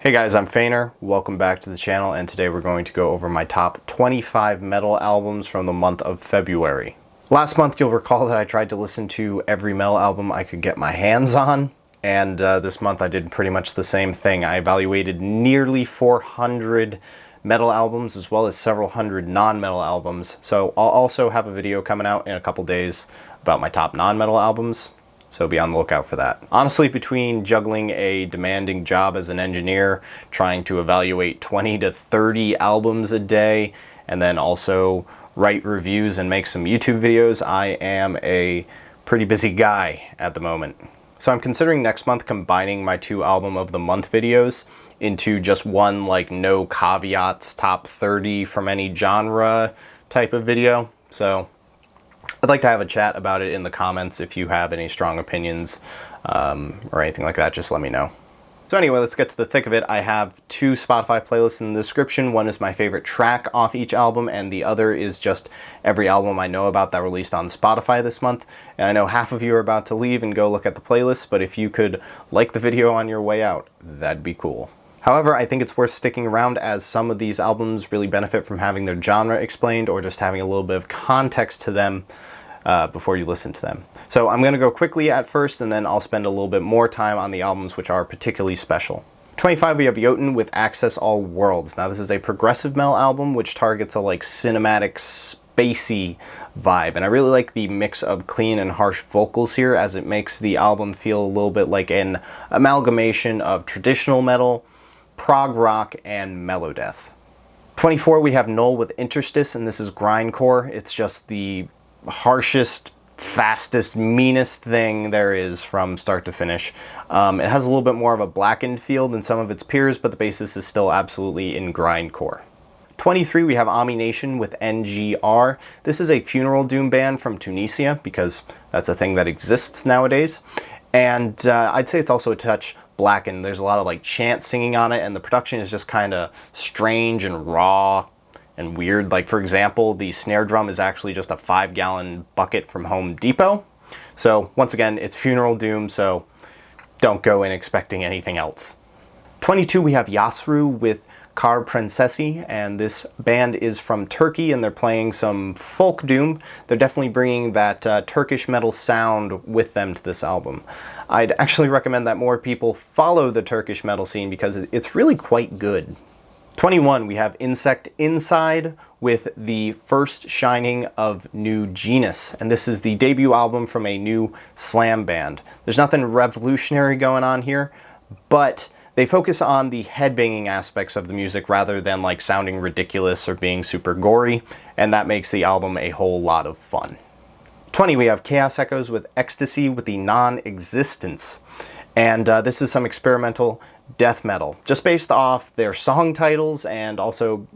Hey guys, I'm Fainer. Welcome back to the channel, and today we're going to go over my top 25 metal albums from the month of February. Last month, you'll recall that I tried to listen to every metal album I could get my hands on, and this month I did pretty much the same thing. I evaluated nearly 400 metal albums as well as several hundred non-metal albums. So I'll also have a video coming out in a couple days about my top non-metal albums. So be on the lookout for that. Honestly, between juggling a demanding job as an engineer, trying to evaluate 20 to 30 albums a day, and then also write reviews and make some YouTube videos, I am a pretty busy guy at the moment. So I'm considering next month combining my two album of the month videos into just one, like, no caveats top 30 from any genre type of video. So I'd like to have a chat about it in the comments. If you have any strong opinions or anything like that, just let me know. So anyway, let's get to the thick of it. I have two Spotify playlists in the description. One is my favorite track off each album, and the other is just every album I know about that released on Spotify this month. And I know half of you are about to leave and go look at the playlist, but if you could like the video on your way out, that'd be cool. However, I think it's worth sticking around, as some of these albums really benefit from having their genre explained or just having a little bit of context to them before you listen to them. So I'm going to go quickly at first, and then I'll spend a little bit more time on the albums which are particularly special. 25, we have Jotun with Access All Worlds. Now this is a progressive metal album which targets a cinematic, spacey vibe, and I really like the mix of clean and harsh vocals here, as it makes the album feel a little bit like an amalgamation of traditional metal, prog rock, and melodeath. 24, we have Null with Interstice, and this is grindcore. It's just the harshest, fastest, meanest thing there is from start to finish. It has a little bit more of a blackened feel than some of its peers, but the basis is still absolutely in grindcore. 23, we have Ami Nation with NGR. This is a funeral doom band from Tunisia, because that's a thing that exists nowadays. And I'd say it's also a touch blackened. There's a lot of chant singing on it, and the production is just kind of strange and raw and weird. Like, for example, the snare drum is actually just a 5-gallon bucket from Home Depot. So once again, it's funeral doom, so don't go in expecting anything else. 22, we have Yasru with Kar Princesi, and this band is from Turkey, and they're playing some folk doom. They're definitely bringing that Turkish metal sound with them to this album. I'd actually recommend that more people follow the Turkish metal scene, because it's really quite good. 21, we have Insect Inside with the first shining of New Genus, and this is the debut album from a new slam band. There's nothing revolutionary going on here, but they focus on the headbanging aspects of the music rather than sounding ridiculous or being super gory, and that makes the album a whole lot of fun. 20, we have Chaos Echoes with Ecstasy with the Non-Existence, and this is some experimental death metal, just based off their song titles and also,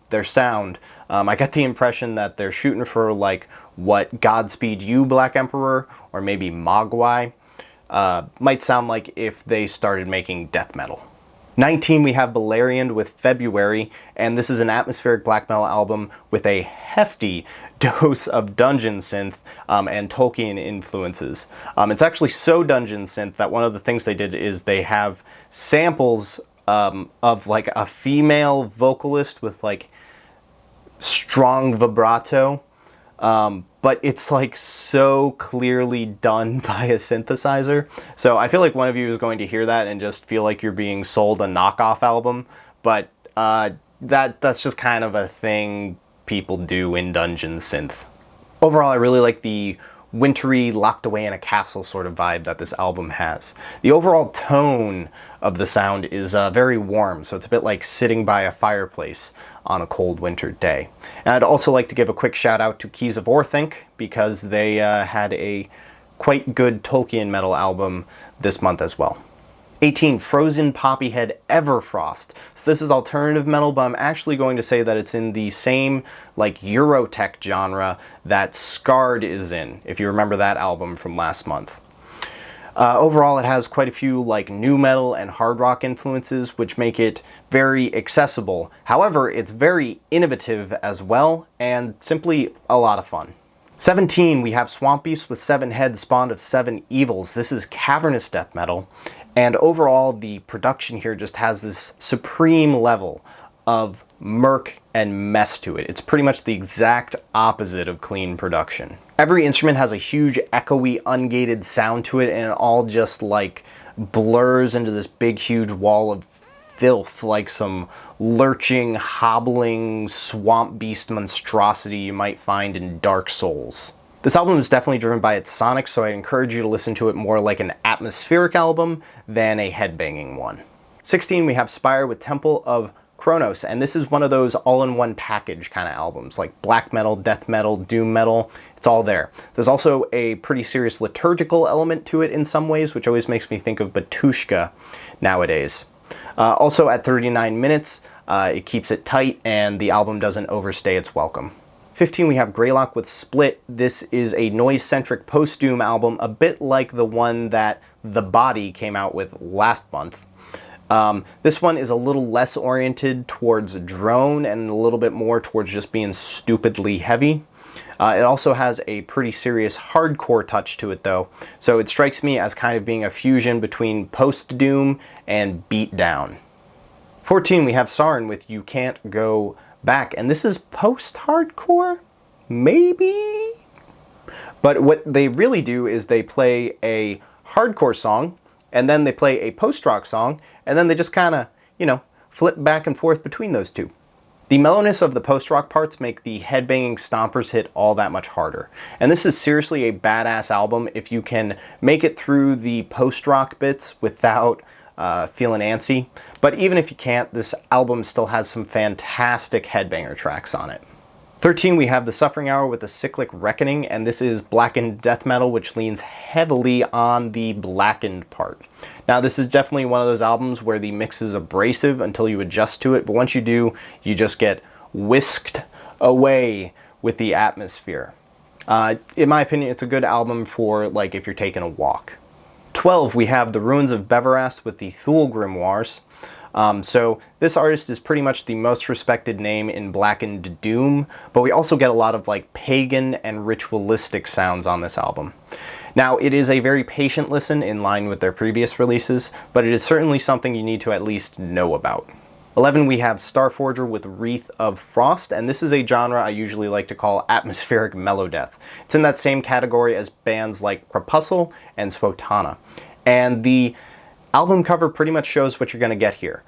their sound. I get the impression that they're shooting for what Godspeed You, Black Emperor, or maybe Mogwai might sound like if they started making death metal. 19, we have Beleriand with February, and this is an atmospheric black metal album with a hefty dose of dungeon synth and Tolkien influences. It's actually so dungeon synth that one of the things they did is they have samples of a female vocalist with strong vibrato, but it's so clearly done by a synthesizer. So I feel like one of you is going to hear that and just feel like you're being sold a knockoff album, but that's just kind of a thing people do in dungeon synth. Overall, I really like the wintry, locked away in a castle sort of vibe that this album has. The overall tone of the sound is very warm, so it's a bit like sitting by a fireplace on a cold winter day. And I'd also like to give a quick shout out to Keys of Orthanc, because they had a quite good Tolkien metal album this month as well. 18, Frozen Poppyhead Everfrost. So this is alternative metal, but I'm actually going to say that it's in the same Eurotech genre that Scarred is in, if you remember that album from last month. Overall, it has quite a few new metal and hard rock influences, which make it very accessible. However, it's very innovative as well, and simply a lot of fun. 17, we have Swamp Beast with 7 heads spawned of 7 evils. This is cavernous death metal, And overall, the production here just has this supreme level of murk and mess to it. It's pretty much the exact opposite of clean production. Every instrument has a huge echoey, ungated sound to it, and it all just like blurs into this big, huge wall of filth, like some lurching, hobbling swamp beast monstrosity you might find in Dark Souls. This album is definitely driven by its sonics, so I'd encourage you to listen to it more like an atmospheric album than a headbanging one. 16, we have Spire with Temple of Kronos, and this is one of those all-in-one package kind of albums, like black metal, death metal, doom metal, it's all there. There's also a pretty serious liturgical element to it in some ways, which always makes me think of Batushka nowadays. Also at 39 minutes, it keeps it tight, and the album doesn't overstay its welcome. 15, we have Greylock with Split. This is a noise-centric post-doom album, a bit like the one that The Body came out with last month. This one is a little less oriented towards drone and a little bit more towards just being stupidly heavy. It also has a pretty serious hardcore touch to it though, so it strikes me as kind of being a fusion between post-doom and beatdown. 14, we have Sarin with You Can't Go Back, and this is post-hardcore? Maybe? But what they really do is they play a hardcore song, and then they play a post-rock song, and then they just kind of, you know, flip back and forth between those two. The mellowness of the post-rock parts make the headbanging stompers hit all that much harder. And this is seriously a badass album if you can make it through the post-rock bits without feeling antsy. But even if you can't, this album still has some fantastic headbanger tracks on it. 13, we have The Suffering Hour with The Cyclic Reckoning, and this is blackened death metal, which leans heavily on the blackened part. Now, this is definitely one of those albums where the mix is abrasive until you adjust to it, but once you do, you just get whisked away with the atmosphere. In my opinion, it's a good album for, like, if you're taking a walk. 12, we have The Ruins of Beverast with the Thule Grimoires. So this artist is pretty much the most respected name in blackened doom, but we also get a lot of like pagan and ritualistic sounds on this album. Now, it is a very patient listen in line with their previous releases, but it is certainly something you need to at least know about. 11, we have Starforger with Wreath of Frost, and this is a genre I usually like to call atmospheric melodeath. It's in that same category as bands like Crepuscle and Swotana. And the album cover pretty much shows what you're going to get here.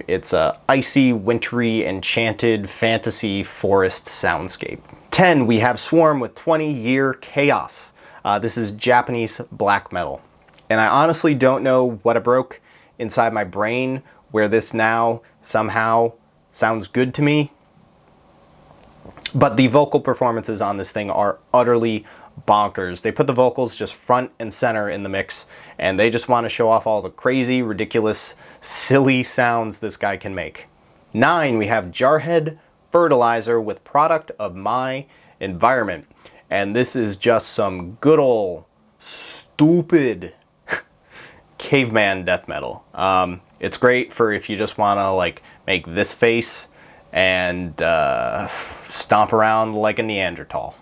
It's a icy, wintry, enchanted fantasy forest soundscape. 10, we have Swarm with 20-Year Chaos. This is Japanese black metal. And I honestly don't know what broke inside my brain where this now somehow sounds good to me. But the vocal performances on this thing are utterly bonkers. They put the vocals just front and center in the mix, and they just want to show off all the crazy, ridiculous, silly sounds this guy can make. 9, we have Jarhead Fertilizer with Product of My Environment. And this is just some good old stupid caveman death metal. It's great for if you just want to like make this face and stomp around like a Neanderthal.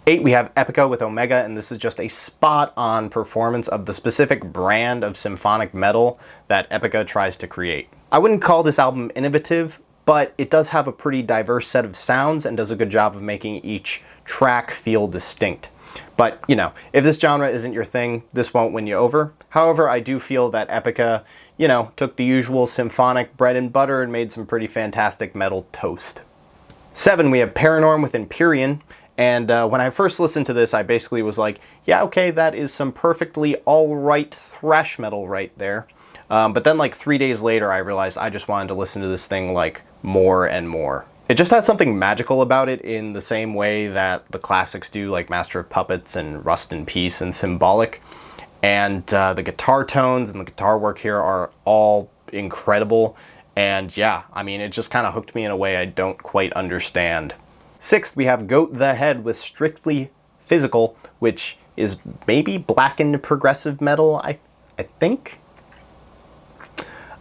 8, we have Epica with Omega, and this is just a spot-on performance of the specific brand of symphonic metal that Epica tries to create. I wouldn't call this album innovative, but it does have a pretty diverse set of sounds and does a good job of making each track feel distinct. But, you know, if this genre isn't your thing, this won't win you over. However, I do feel that Epica, you know, took the usual symphonic bread and butter and made some pretty fantastic metal toast. 7, we have Paranorm with Empyrean. And when I first listened to this, I basically was like, yeah, okay, that is some perfectly alright thrash metal right there. But then like 3 days later, I realized I just wanted to listen to this thing like more and more. It just has something magical about it in the same way that the classics do, like Master of Puppets and Rust in Peace and Symbolic. And the guitar tones and the guitar work here are all incredible. And yeah, I mean, it just kind of hooked me in a way I don't quite understand. 6th, we have Goat the Head with Strictly Physical, which is maybe blackened progressive metal, I think.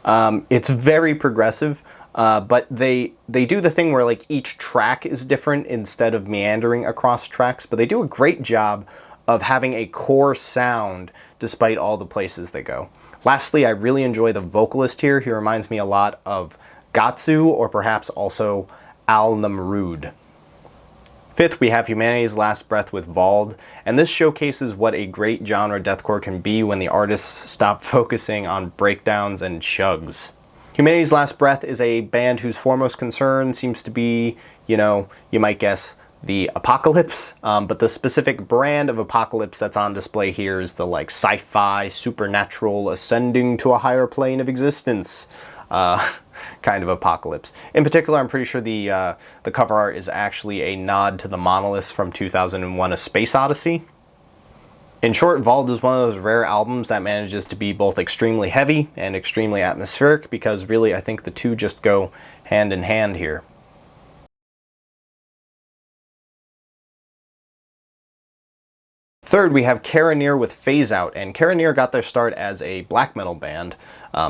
It's very progressive, but they do the thing where like each track is different instead of meandering across tracks, but they do a great job of having a core sound despite all the places they go. Lastly, I really enjoy the vocalist here. He reminds me a lot of Gatsu, or perhaps also Al Namrud. Fifth, we have Humanity's Last Breath with Vald, and this showcases what a great genre deathcore can be when the artists stop focusing on breakdowns and chugs. Humanity's Last Breath is a band whose foremost concern seems to be, you might guess, the apocalypse, but the specific brand of apocalypse that's on display here is the sci-fi, supernatural, ascending to a higher plane of existence kind of apocalypse. In particular, I'm pretty sure the cover art is actually a nod to the Monoliths from 2001: A Space Odyssey. In short, Vald is one of those rare albums that manages to be both extremely heavy and extremely atmospheric, because really I think the two just go hand in hand here. Third, we have Karanir with Phase Out, and Karanir got their start as a black metal band,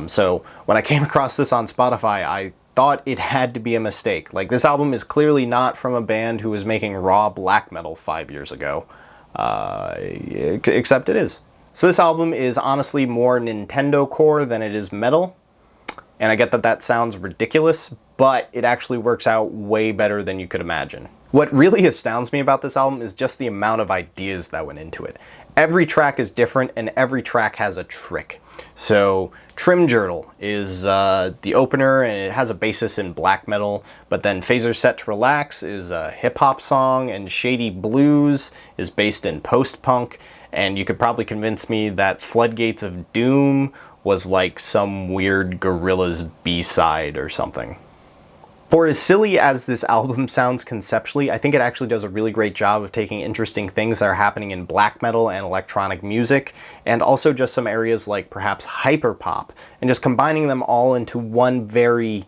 so when I came across this on Spotify, I thought it had to be a mistake. This album is clearly not from a band who was making raw black metal 5 years ago, except it is. So this album is honestly more Nintendo core than it is metal, and I get that that sounds ridiculous, but it actually works out way better than you could imagine. What really astounds me about this album is just the amount of ideas that went into it. Every track is different, and every track has a trick. So Trim Girdle is the opener, and it has a basis in black metal, but then Phaser Set to Relax is a hip-hop song, and Shady Blues is based in post-punk, and you could probably convince me that Floodgates of Doom was like some weird Gorillaz B-side or something. For as silly as this album sounds conceptually, I think it actually does a really great job of taking interesting things that are happening in black metal and electronic music, and also just some areas like perhaps hyperpop, and just combining them all into one very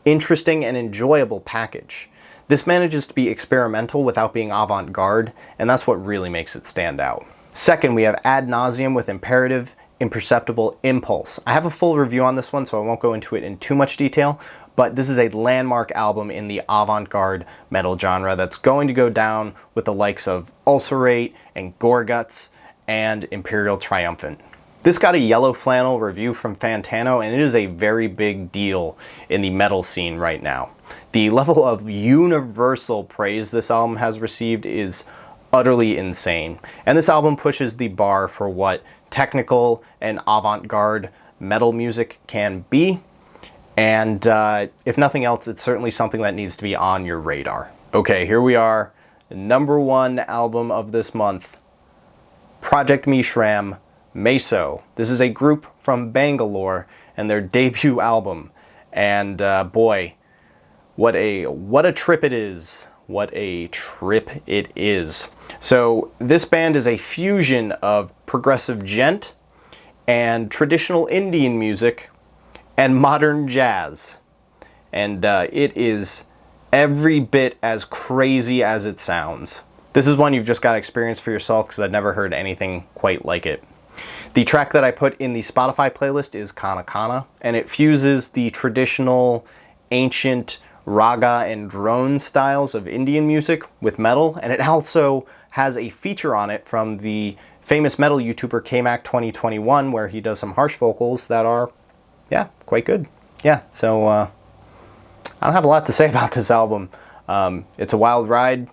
interesting and enjoyable package. This manages to be experimental without being avant-garde, and that's what really makes it stand out. Second, we have Ad Nauseam with Imperative Imperceptible Impulse. I have a full review on this one, so I won't go into it in too much detail, but this is a landmark album in the avant-garde metal genre that's going to go down with the likes of Ulcerate and Gorguts and Imperial Triumphant. This got a yellow flannel review from Fantano, and it is a very big deal in the metal scene right now. The level of universal praise this album has received is utterly insane, and this album pushes the bar for what technical and avant-garde metal music can be. And if nothing else, it's certainly something that needs to be on your radar. Okay, here we are, the #1 album of this month, Project Mishram, Meso. This is a group from Bangalore and their debut album. And boy, what a trip it is. What a trip it is. So this band is a fusion of progressive djent and traditional Indian music and modern jazz, and it is every bit as crazy as it sounds. This is one you've just got to experience for yourself, because I've never heard anything quite like it. The track that I put in the Spotify playlist is Kana Kana, and it fuses the traditional ancient raga and drone styles of Indian music with metal, and it also has a feature on it from the famous metal YouTuber KMac 2021, where he does some harsh vocals that are, yeah, quite good. Yeah, so I don't have a lot to say about this album. It's a wild ride.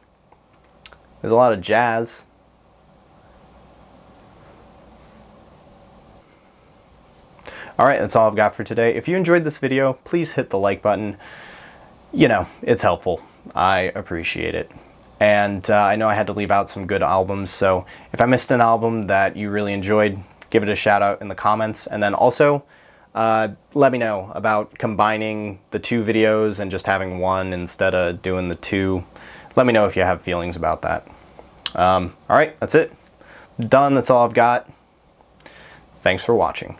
There's a lot of jazz. Alright, that's all I've got for today. If you enjoyed this video, please hit the like button. It's helpful. I appreciate it. And I know I had to leave out some good albums, so if I missed an album that you really enjoyed, give it a shout out in the comments. And then also, let me know about combining the two videos and just having one instead of doing the two. Let me know if you have feelings about that. Alright, that's it. Done. That's all I've got. Thanks for watching.